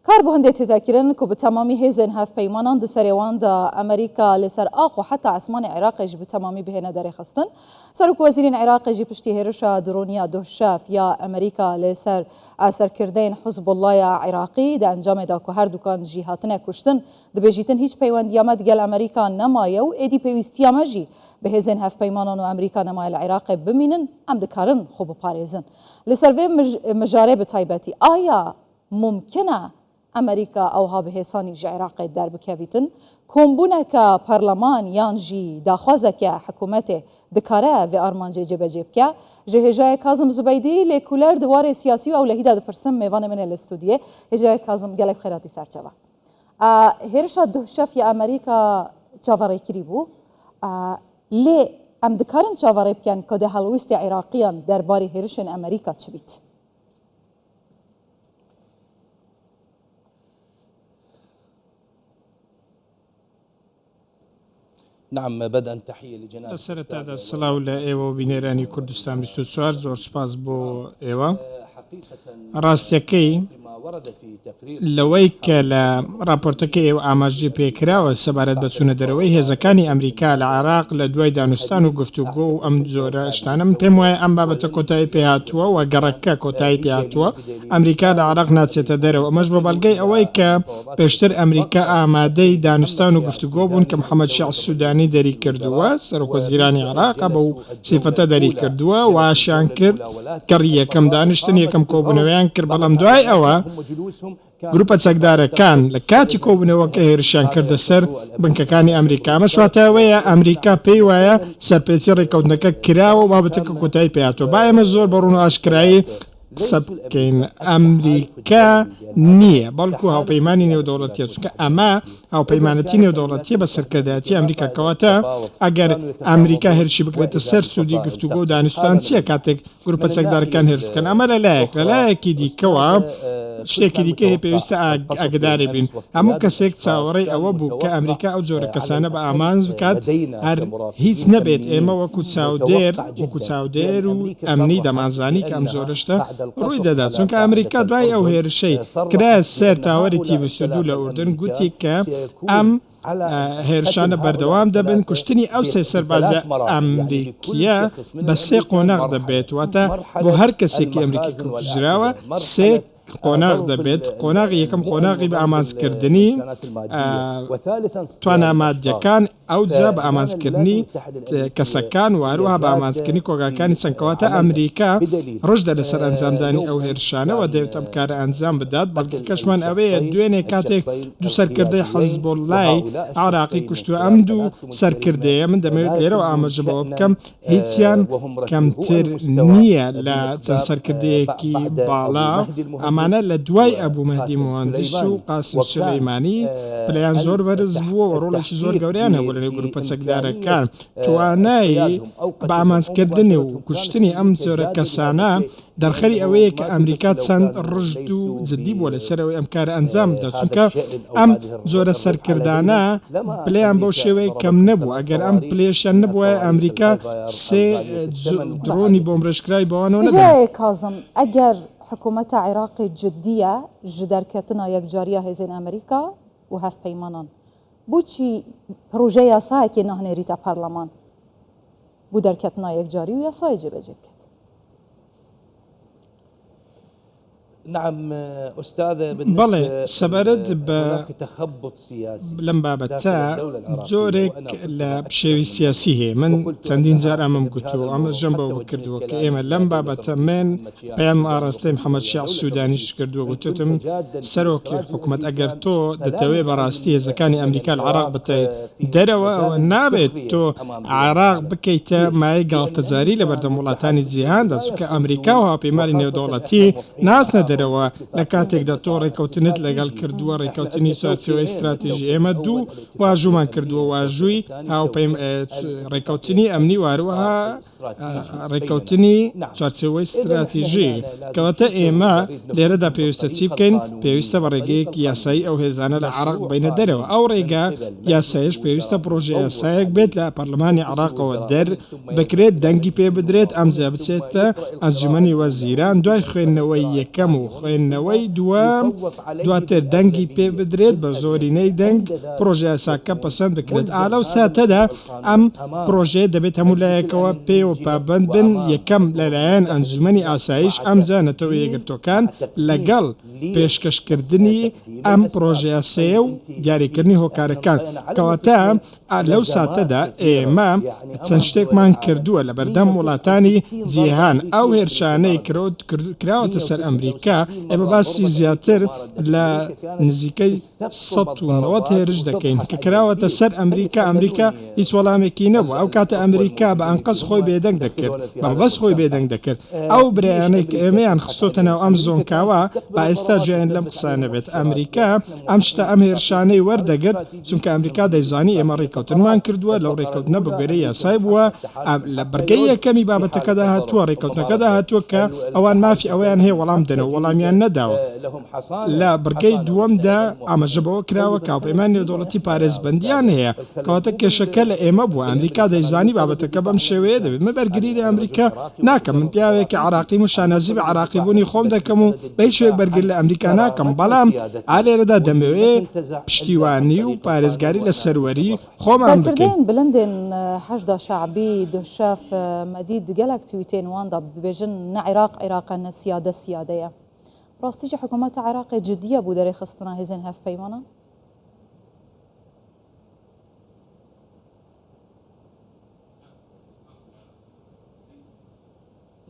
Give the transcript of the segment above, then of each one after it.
کار بۆ هەندێک تێداکردن کە بە تەمامی هێزن هەفپەیمانان di serêwanda Amerîka li ser ax û heta esmanê Iraqê jî bi temamî bihêne derêxistin. Serokvezîrên Iraqê jî piştî hêrişa droniya dohşef ya Amerîka lê ser serkirdeyên Hizbullahya Iraqî di encamê da ku her dukan jî hatine kuştin dibêjîtin hîç peywendiya me digel Amerîka nemaye û êdî pêwîstiya me jî bi hêzên hevpeymanan û Amerîka nemaye li Iraqê bimînin em dikarin xwe biparêzin. Li ser vê mijarê bi taybetî aya mumkin e Amerîka ewha bi hêsanî ji Iraqê derbikevîtin, kombûneka parleman yan jî daxwazeke hikûmetê dikare vê armancê cebecê bike. Ji hêjayê Kazım Zubeydî lêkolêr di warê siyasî û ewlehî de dipirsin mêvanê min ê li stûdiyê. Hêjayê Kazım gelek xêratî serçeva. Hêrişa dohşef ya Amerîka çavarêkirî bû. Lê em dikarin çavarê bikin ku di helwîstê Iraqîyan derbarê hêrişên Amerîka çi bît? نعم بدءا تحية لجناب سرت هذا الصلاة ولا إيوة بنيراني كردستان بستود سوار زور سپاس بو إيوة راستيكي لەوەی کە لە راپۆرتەکەی ئێوە ئاماژەی پێکراوە سەبارەت بە چوونە دەرەوەی هێزەکانی ئەمریکا لە عێراق لە دوای دانوستان و گفتوگۆ و ئەم زۆرە شتانە من پێم وایە ئەم بابەتە کۆتایی پێهاتووە و گەڕەکە کۆتایی پێهاتووە ئەمریکا لە عێراق ناچێتە دەرەوە ئەمەش بە بەڵگەی ئەوەی کە پێشتر ئەمریکا ئامادەی دانوستان و گفتوگۆ بوون کە محەممەد شیع سوودانی دەری کردووە سەرۆکوەزیرانی عێراق بە و سیفەتە دەری کردووە واشیان کرد کەڕی یەکەم دانیشتن یەکەم کۆبوونەوەیان کرد بەڵام دوای ئەوە گروپە چەکدارەکان لە کاتی کۆبوونەوەکە هێرشیان کردە سەر بنکەکانی ئەمریکا ئەمە شواتەوەیە ئەمریکا پێی وایە سەرپێچی ڕێکەوتنەکە کراوە بابەتەکە کۆتایی پێهاتوە با ئێمە زۆر بەڕوون و ئاشکرایی قسە بکەین ئەمریکا نییە بەڵکو هاوپەیمانی نێودەوڵەتیە چونکە ئەمە هاوپەیمانەتی نێودەوڵەتیە بە سەرکردایەتی ئەمریکا کەواتە ئەگەر ئەمریکا هێرشی بکرێتە سەر سوودی گفتوگۆ و دانیستان چییە کاتێک گروپە چەکدارەکان هێرش بکەن ئەمە لەلایەکی دیکەوە شتێکی دیکە هەیە پێویستە ئاگداری بین هەموو کەسێک چاوەڕێی ئەوە بوو کە ئەمریکا ئەو جۆرە کەسانە بە ئامانز بکات هەر هیچ نەبێت ئێمە وەکو چاودێر و ئەمنی دەمانزانی کە ئەم زۆرشتە ڕووی دەدات چونکە ئەمریکا دوای ئەو هێرشەی کرا سەر تاوەری تیڤ2 لە ئوردن گوتی کە ئەم هێرشانە بەردەوام دەبن کوشتنی ئەو سێ سەربازە ئەمریکیە بە سێ قۆناغ دەبێت واتە بۆ هەر کەسێکی ئەمریکی کوژراوە سێ قۆناغ دەبێت قۆناغی یەکەم قۆناغی بە ئامانزکردنی توانامادیەکان ئەو جا بە ئامانزکردنی کەسەکان واروها بە ئامانزکردنی کۆگاکانی چەندکەواتە ئەمریکا ڕژدە لەسەر ئەنجامدانی ئەو هێرشانەوە دەوێت ئەم کارە ئەنجام بدات بەڵکە کەشمان ئەوەیە دوێنێ کاتێک دوو سەرکردەی حەزبۆڵای عێراقی کوشتووە ئەم دوو سەرکردەیە من دەمەوێت لێرەوە ئاماژە بەوە بکەم هیچیان کەمتر نییە لە چەند سەرکردەیەکی باڵا ئەمانە لە دوای ئەبوو مەهدی موهەندیس و قاسم سولەیمانی پلەیان زۆر بەرز بووە و ڕۆڵێکی زۆر گەورەیان هەبوو لەنێو گروپە چەکدارەکان توانایی بە ئامانزکردنی و کوشتنی ئەم زۆرە کەسانە دەرخەری ئەوەیە کە ئەمریکا چەند ڕژد و جدی بووە لەسەرەوەی ئەم کارە ئەنجام بدات چونکە ئەم زۆرە سەرکردانە پلەیان بەو شێوەیە کەم نەبوو ئەگەر ئەم پلێشیان نەبووە ئەمریکا سێ درۆنی بۆمڕێژکرای بەوانەوە نەدات. کازم ئەگەر حکوومەتە عێراقی جددیە ji derketina yekcariya hêzên Amerîka û hevpeymanan بۆچی پرۆژە یاسایەکی ناهێنێریتە پەرلەمان بۆ دەرکەتنا یەکجاری و یاسای جێبەجێ بکات. بەڵێ سەبارەت بە لەم بابەتە جۆرێک لە شێوی سیاسی هەیە من چەندین جار ئەمەم گوتووە ئەمە ژەم بەوە بکردووە کە ئێمە لەم بابەتە من پێیان ئاڕاستەی محەممەد شیع سوودانیش کردووە گوتوتم سەرۆکی حکوومەت ئەگەر تۆ دەتەوێت بەڕاستی هێزەکانی ئەمریکا لە عێراق بتە دەرەوە ئەوە نابێت تۆ عێراق بکەیتە مای گاڵتەجاری لە بەردەم وڵاتانی جیهاندا چونکە ئەمریکا و هاوپەیمانی نێودەوڵەتی ناسنە دەرەوە لە کاتێکدا تۆ ڕێکەوتنت لەگەڵ کردووە ڕێکەوتنی چوارچێوەی استراتیژی ئێمە دوو واژومان کردووە واژووی ڕێکەوتنی ئەمنی واروەها ڕێکەوتنی چوارچێوەی استراتیژی کەواتە ئێمە لێرەدا پێویستە چی بکەین پێویستە بە ڕێگەیەکی یاسایی ئەو هێزانە لە عێراق بینە دەرەوە ئەو ڕێگا یاسایش پێویستە پرۆژە یاسایەک بێت لە پەرلەمانی عێراقەوە دەر بکرێت دەنگی پێ بدرێت ئەمجا بچێتە ئەنجومەنی وەزیران دوای خوێندنەوەی یەکەم و و خوێندنەوەی دواتر دەنگی پێ بدرێت بە زۆرینەی دەنگ پرۆژه یاساکە پەسەند بکرێت ئالە و ساتەدا ئەم پرۆژەیە دەبێت هەموو لایەکەوە پێوە پابند بن یەکەم لەلایەن ئەنجومەنی ئاسایش ئەم زانەتەوە یەکگرتوەکان لەگەڵ پێشکەشکردنی ئەم پرۆژە یاسایە و دیاریکردنی هۆکارەکان کەواتە لەو ساتەدا ئێمە چەند شتێکمان کردووە لە بەردەم وڵاتانی جیهان ئەو هێرشانەی کراوەتە سەر ئەمریکا ئێمە باسی زیاتر لە نزیکەی ١٩٠ هێرش دەکەین کە کراوەتە سەر ئەمریکا هیچ وەڵامێکی نەبوو ئەو کاتە ئەمریکا بە ئەنقەس خۆی بێدەنگ دەکرد بەڵبەست خۆی بێدەنگ دەکرد ئەو برایانەی کە ئێمەیان خستۆتە ناو ئەم زۆنکاوە با ئێستا گوێیان لەم قسانە بێت ئەمریکا ئەم شتە ئەم هێرشانەی وەردەگرت چونکە ئەمریکا دەیزانی ئێمە ڕێکەوتنمان کردووە لەو ڕێکەوتنە بەگوێرەی یاسای بووە لە بەرگەی یەکەمی بابەتەکەدا هاتووە ڕێکەوتنەکەدا هاتووە کە ئەوان مافی ئەویان هەیە وەڵام دەنەوە وەڵامیان نەداوە لە بەرگەی دووەمدا ئاماژەبەوە کراوە کاوپەیمان نێودەوڵەتی پارێزبەندیان هەیە کەواتە کێشەکە لە ئێمە بووە ئەمریکا دەیزانی بابەتەکە بەم شێوەیە دەبێت من بەرگری لە ئەمریکا ناکەم من پیاوێکی عراقی و شانازی بە عراقی بوونی خۆم دەکەم و بە هیچ شوێک بەرگر لە ئەمریکا ناکەم بەڵام ئالێرەدا دەمەوێت پشتیوانی و پارێزگاری لە سەروەری خۆمان بکەین بلندن حەشدا شعبی دۆشاف مەدید گەلێک تویتێن واندا ببێژن نە عێراق نە سیادەیە ڕاستیجی حکوومەتە عێراقی جدیە بوو دەرەی خستنە هێزن هەفپەیمانە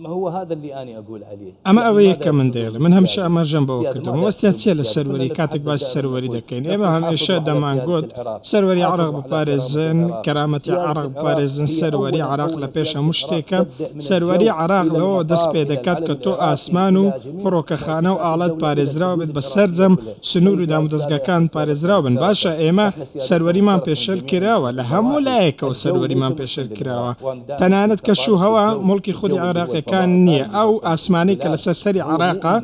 ما هو هذا اللي أنا أقول عليه ئەمە ئەوەیە کە من دەیڵێ من هەمیشە ئەمەژەم بەوە کردم وەستیان چیە لە سەروەری کاتێک باسی سەروەری دەکەین ئێمە هەمیشە دەمانگوت سەروەری عێراق بپارێزن کەرامەتی عێراق بپارێزن سەروەری عێراق لە پێش هەموو شتێکە سەروەری عێراق لەوە دەست پێ دەکات کە تۆ ئاسمان و فڕۆکەخانە و ئاڵەت پارێزراوە بێت بە سەرجەم سنوور و دامودەستگاکان پارێزراو بن باشە ئێمە سەروەریمان پێشەل کراوە لە هەموو لایەکەوە سەروەریمان پێشەل کراوە تەنانەت کەش و هەوا مڵکی خودی عێراقیەکان نییە ئەو ئاسمانی کە لەسەر سەری عێراقا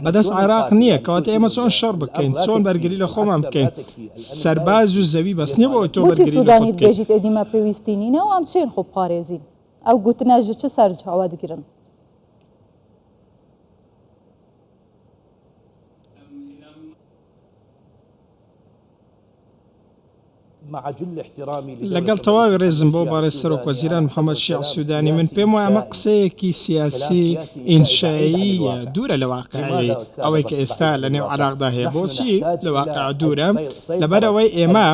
بەدەست عێراق نییە کەواتە ئێمە چۆن شەڕ بکەین چۆن بەرگری لە خۆمان بکەین سەرباز و زەوی بەس نییە بۆ تۆ بەرگری سودانی بێژیت ئێدیمە پێویستی نینە و ئەم چێن خۆ پارێزین ئەو گوتنەژ چه سەرجاوا دەگرن لەگەڵ تەواوی ڕێزم بۆ باڕێ سەرۆک وەزیران محەممەد شیع سوودانی من پێم وایە ئەمە قسەیەکی سیاسی ئینشایی دوورە لە واقعی ئەوەی کە ئێستا لە نێو عێراقدا هەیە بۆچی لە واقع دوورە لەبەرەوەی ئێمە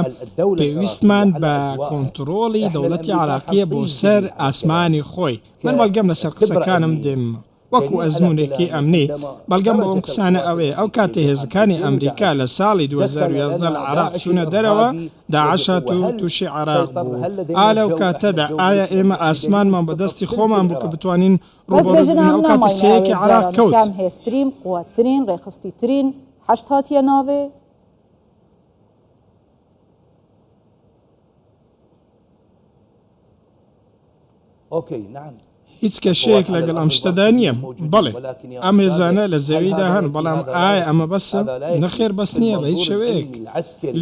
پێویستمان بە کۆنتترۆڵی دەوڵەتی عێراقیە بۆ سەر ئاسمانی خۆی من بەڵگەم لەسەر قسەکانم دێم وەکو ئەزمونێکی ئەمنی بەڵگەم بۆ ئەم قسانە ئەوێ ئەو کاتێ هێزەکانی ئەمریکا لە ساڵی 2011 لە عێراق چوونە دەرەوە داعشات و تووشی عێراق بوو ئالە و کاتەدا ئایا ئێمە ئاسمانمان بەدەستی خۆمان بوو کە بتوانین ڕوبەڕوو کاتی سەیەکی عێراق کەوت هێزترین قووەترین ڕێخستیترین حەشت هاتیە ناوێ أوكي نعم هیچ کەشەیەک لەگەڵ ئەم شتەدا نییە بەڵێ ئەم هێزانە لە زەویدا هەن بەڵام ئایا ئەمە بەسە نەخێر بەس نییە بە هیچ شێوەیەک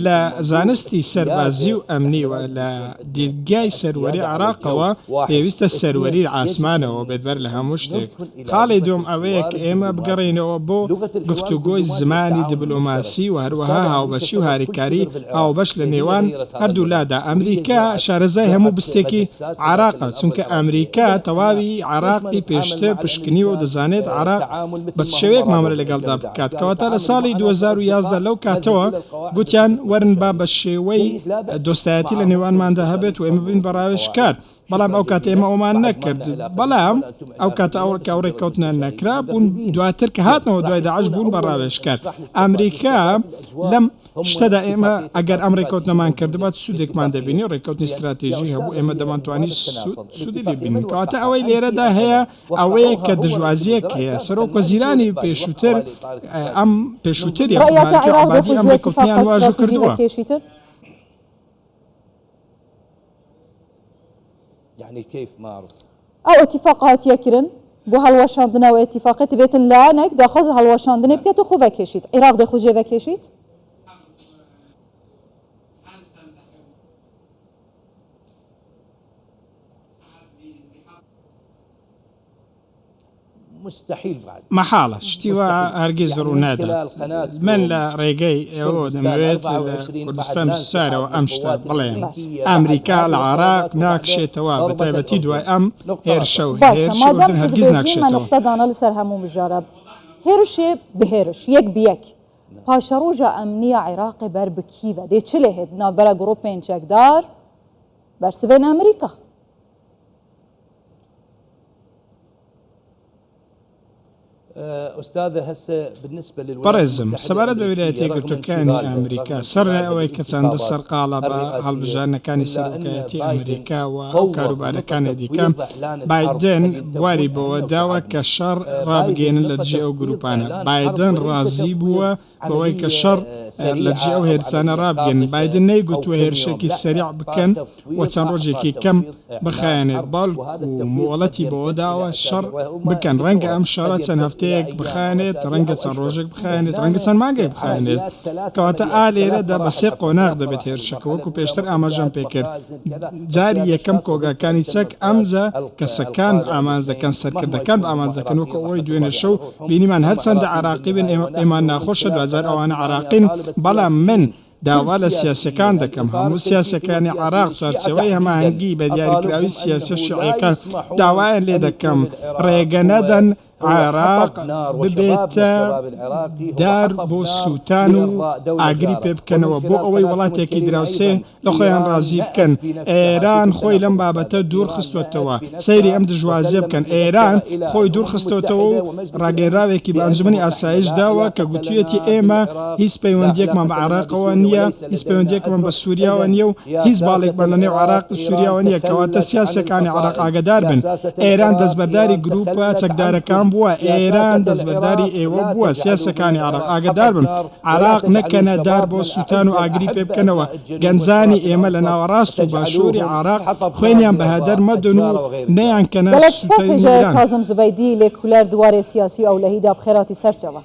لە زانستی سەربازی و ئەمنیوە لە دیرگای سەروەری عێراقەوە پێویستە سەروەری ئاسمانەوە بێتبەر لە هەموو شتێک خاڵی دوم ئەوەیە کە ئێمە بگەڕێنەوە بۆ گفتوگۆی زمانی دیبلۆماسی و هەروەها هاوبەشی و هاریکاری هاوبەش لە نێوان هەردوولادا ئەمریکا شارەزای هەموو بستێکی عێراقە چونکە ئەمریکا تەواوی عراقی پێشتر پشکنی و دەزانێت عراق بە شێوەیەک مامەرە لەگەڵدا بکات کەواتە لە ساڵی 2011 لەو کاتەوە گوتیان وەرن با بە شێوەی دۆستایەتی لە نێوانماندا هەبێت و ئێمە بین بەڕاوێژکار بەڵام ئەو کات ئێمە ئەومان نەکرد بەڵام ئەو کاتە ئەو ڕێککەوتنان نەکرا بوون دواتر کە هاتنەوە دوای داعش بوون بەڕاوێژکار ئەمریکا لەم شتەدا ئێمە ئەگەر ئەم ڕێککەوتنەمان کردبات سوودێکمان دەبینی ڕێککەوتنی استراتیژی هەبوو ئێمە دەمانتوانی سوودی ببینین کەواتە ئەوەی لێرەدا هەیە ئەوەیە کە دژوازیەک هەیە سەرۆک وەزیرانی پێشووتر ئەم پێشووتری ئابادی ئەم ڕێککەوتنیان واژە کردووە يعني كيف ما أعرف ئەو اتفاقات یەکردن بۆ هەڵوەشاندنەوە اتفاقات دەبێتن لایەنێک داخواز هەڵوەشاندنی بکات و خوڤەکێشیت عێراق دەخوژێڤەکێشیت مستحيل بعد محالة شتيوا هرگز ڕوونادات من لە ڕێگەی ئێوە دەمەوێت کوردستان سارەوە ئەم شتە بڵێن ئەمریکا لە عێراق ناکشێتەوە بە تایبەتی دوای ئەم هێرشە و هێرشی هەرگیز ناکشێتەوە. نقطەدانە لەسەر هەموو مژارە هێرشێ بهێرش یەک بیەک پاشە ڕۆژە ئەمنیە عێراقی بەر بکیوە دێ چ لێ هێت ناوبەرە گڕۆپێن چەکدار بەرسڤێن ئەمریکا. بەڕێزم سەبارەت بە ویلایەتە یەکگرتووەکانی ئەمریکا سەر ئەوەی کە چەندە سەرقاڵە بە هەڵبژارنەکانی سەرۆکایەتی ئەمریکا و ئەو کاروبارەکانی دیکەم بایدن بواری بەوە داوە کە شەڕ ڕابگەێنن لە جێ ئەو گروپانە. بایدن ڕازی بووە بەوەی کە شەڕ لە جێ ئەو هێرسانە ڕابگەێنن. بایدن نەیگوتووە هێرشێکی سەریع بکەن و چەند ڕۆژێکی کەم بخایەنێت باڵکو مۆڵەتی بەوە داوە شەڕ بکەن. ڕەنگە ئەم شەڕە چەند هەفتەیەک بخایەنێت ڕەنگە چەند ڕۆژێک بخایەنێت ڕەنگە چەند مانگێک بخایەنێت کەواتە ئالێرەدا بە سێ قۆناغ دەبێت هێرشەکە وەکو پێشتر ئاماژەم پێکرد. جاری یەکەم کۆگاکانی چەک ئەمزە کەسەکان ئامانز دەکەن سەرکردەکان ئامانز دەکەن وەکو ئەوەی دوێنێ شەو بینیمان هەرچەندە عراقی بن ئێمان ناخۆشە دوزار ئەوانە عراقین بەڵام من داوا لە سیاسەکان دەکەم هەموو سیاسەکانی عراق چارچەوەی هەماهەنگی بە دیاریکراوی سیاسە شیعیەکان داوایان لێ دەکەم ڕێگە نەدەن عێراق ببێتە دار بۆ سووتان و ئاگری پێ بکەنەوە بۆ ئەوەی وڵاتێکی دراوسێ لە خۆیان ڕازی بکەن. ئێران خۆی لەم بابەتە دوور خستوەتەوە سەیری ئەم دژوازیە بکەن. ئێران خۆی دوور خستوەتەوە و ڕاگەیراوێکی بە ئەنجومەنی ئاسایش داوە کە گوتوویەتی ئێمە هیچ پەیوەندیەکمان بە عێراقەوە نییە هیچ پەیوەندیەکمان بە سووریاوە نییە و هیچ باڵێکمان لە نێو عێراق و سووریاوە نییە کەواتە سیاسەکانی عێراق ئاگادار بن. ئێران دەستبەرداری گروپە چەکدارەکان بووە. ئێران دەستبەرداری ئێوە بووە. سیاسەکانی عێراق ئاگادار بن. عێراق نەکەنە دار بۆ سووتان و ئاگری پێ بکەنەوە. گەنجانی ئێمە لە ناوەڕاست و باشووری عێراق خوێنیان بەهادەر مەدەن و نەیان کەنە سووتانی کازم زبەیدی لێکولەر دووارێ سیاسی ئەو لەهیدا بخێراتی سەرچەوە.